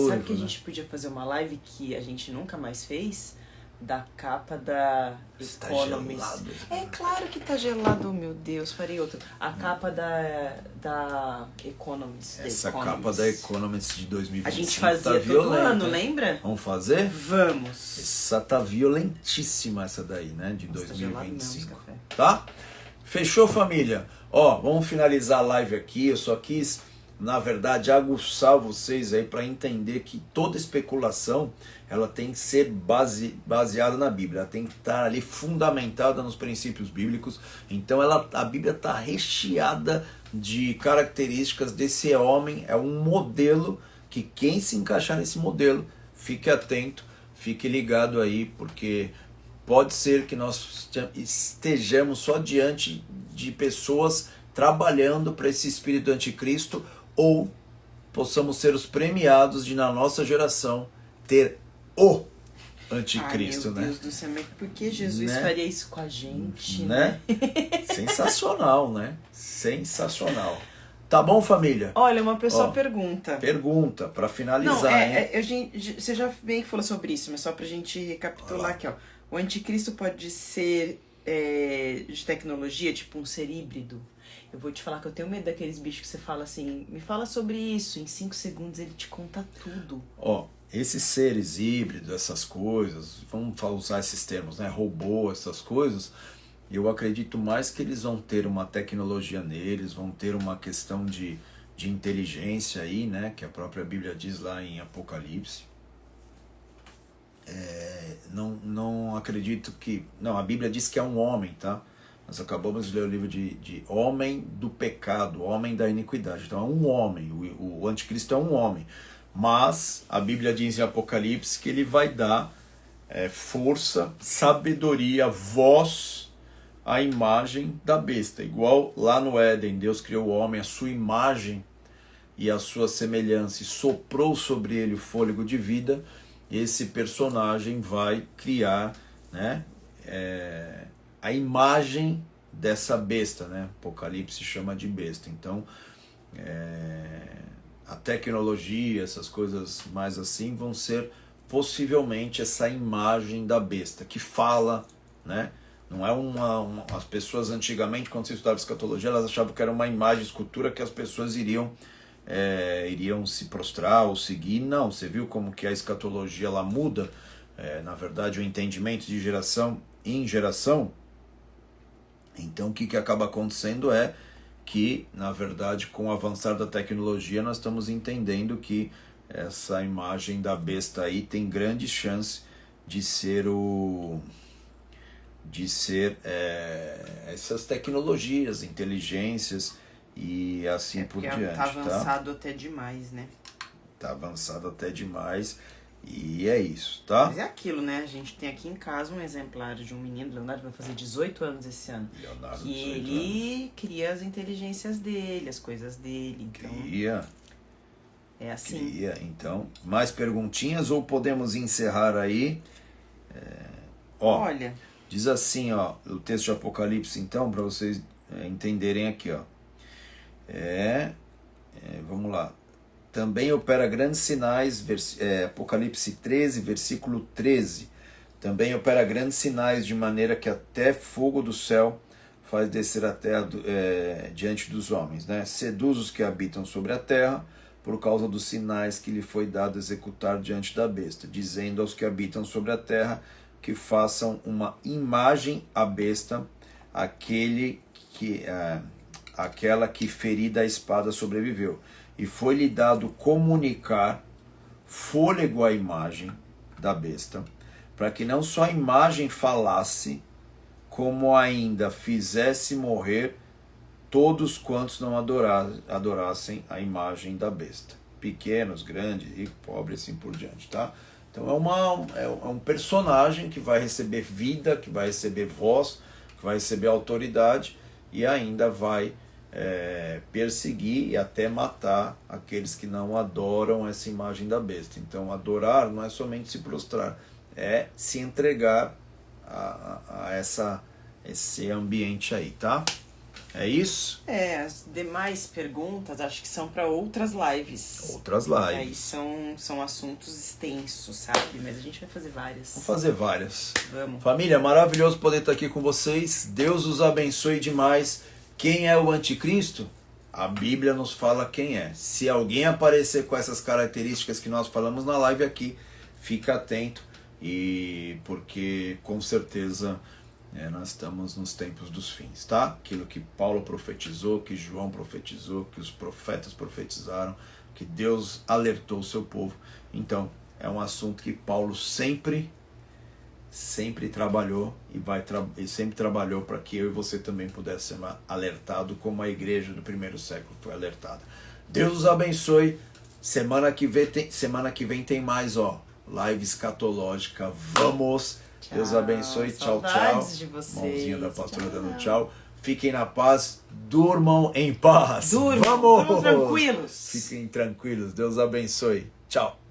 B: Sabe que a gente podia fazer uma live que a gente nunca mais fez? da capa da
A: Está
B: Economist.
A: gelado.
B: É claro que tá gelado, meu Deus, farei outro. A capa da Economist.
A: Essa capa da Economist de
B: A
A: 2025
B: gente fazia
A: tá
B: todo
A: violenta,
B: ano,
A: hein?
B: lembra?
A: Vamos fazer?
B: Vamos.
A: Essa tá violentíssima, essa daí, né? De
B: Nossa, tá gelado mesmo esse
A: 2025.
B: café.
A: Tá? Fechou, família? Ó, vamos finalizar a live aqui. Eu só quis, na verdade, aguçar vocês aí para entender que toda especulação ela tem que ser baseada na Bíblia. Ela tem que estar ali fundamentada nos princípios bíblicos. Então a Bíblia está recheada de características desse homem. É um modelo que quem se encaixar nesse modelo, fique atento, fique ligado aí, porque pode ser que nós estejamos só diante de pessoas trabalhando para esse espírito do anticristo, ou possamos ser os premiados de, na nossa geração, ter o anticristo,
B: Ai, meu
A: né?
B: Deus do céu, mas por que Jesus
A: Né?
B: faria isso com a gente,
A: Né? Sensacional, né? Sensacional. Tá bom, família?
B: Olha, uma pessoa
A: Ó,
B: pergunta.
A: Pergunta, para
B: Não,
A: finalizar, hein?
B: você já bem que falou sobre isso, mas só pra gente recapitular aqui, ó. O anticristo pode ser de tecnologia, tipo um ser híbrido. Eu vou te falar que eu tenho medo daqueles bichos que você fala assim, me fala sobre isso, em 5 segundos ele te conta tudo.
A: Ó, esses seres híbridos, essas coisas, vamos usar esses termos, né? Robô, essas coisas, eu acredito mais que eles vão ter uma tecnologia neles, vão ter uma questão de inteligência aí, né? Que a própria Bíblia diz lá em Apocalipse. Não acredito que... Não, a Bíblia diz que é um homem, tá? Nós acabamos de ler o livro de homem do pecado, homem da iniquidade. Então é um homem, o anticristo é um homem. Mas a Bíblia diz em Apocalipse que ele vai dar força, sabedoria, voz à imagem da besta. Igual lá no Éden, Deus criou o homem à sua imagem e à sua semelhança e soprou sobre ele o fôlego de vida. Esse personagem vai criar, né, a imagem dessa besta, né? Apocalipse chama de besta. Então, a tecnologia, essas coisas mais assim, vão ser possivelmente essa imagem da besta, que fala, né? Não é as pessoas antigamente, quando se estudava escatologia, elas achavam que era uma imagem, escultura que as pessoas iriam se prostrar ou seguir. Não, você viu como que a escatologia ela muda, na verdade, o entendimento de geração em geração. Então o que acaba acontecendo é que, na verdade, com o avançar da tecnologia, nós estamos entendendo que essa imagem da besta aí tem grande chance de ser essas tecnologias, inteligências e assim por diante.
B: Tá avançado até demais, né?
A: Tá avançado até demais e é isso, tá?
B: Mas é aquilo, né? A gente tem aqui em casa um exemplar de um menino, Leonardo, vai fazer 18 anos esse ano.
A: Leonardo,
B: que ele cria as inteligências dele, as coisas dele. Então,
A: cria.
B: É assim.
A: Cria. Então, mais perguntinhas ou podemos encerrar aí?
B: Olha,
A: diz assim, ó, o texto de Apocalipse, então, para vocês entenderem aqui, ó. Vamos lá. Também opera grandes sinais, Apocalipse 13, versículo 13. Também opera grandes sinais, de maneira que até fogo do céu faz descer a terra diante dos homens, né? Seduz os que habitam sobre a terra, por causa dos sinais que lhe foi dado executar diante da besta, dizendo aos que habitam sobre a terra que façam uma imagem à besta, aquela que ferida a espada sobreviveu. E foi-lhe dado comunicar fôlego à imagem da besta, para que não só a imagem falasse, como ainda fizesse morrer todos quantos não adorassem a imagem da besta. Pequenos, grandes, ricos, pobres, assim por diante, tá? Então é um personagem que vai receber vida, que vai receber voz, que vai receber autoridade e ainda vai perseguir e até matar aqueles que não adoram essa imagem da besta. Então adorar não é somente se prostrar, é se entregar a esse ambiente aí, tá? É isso?
B: As demais perguntas acho que são para outras lives.
A: Outras
B: Aí
A: lives.
B: são assuntos extensos, sabe? Mas a gente vai fazer várias.
A: Vamos fazer várias.
B: Vamos.
A: Família, maravilhoso poder estar aqui com vocês. Deus os abençoe demais. Quem é o anticristo? A Bíblia nos fala quem é. Se alguém aparecer com essas características que nós falamos na live aqui, fica atento. E porque com certeza nós estamos nos tempos dos fins, tá? Aquilo que Paulo profetizou, que João profetizou, que os profetas profetizaram, que Deus alertou o seu povo. Então, é um assunto que Paulo sempre trabalhou e sempre trabalhou para que eu e você também pudesse ser alertado, como a igreja do primeiro século foi alertada. Deus os abençoe. Semana que vem tem mais, live escatológica. Vamos!
B: Tchau.
A: Deus abençoe. Tchau, tchau.
B: Saudades de vocês.
A: Mãozinha da pastora
B: Tchau.
A: dando tchau. Fiquem na paz. Durmam em paz.
B: Durmam
A: Vamos!
B: tranquilos.
A: Fiquem tranquilos. Deus abençoe. Tchau.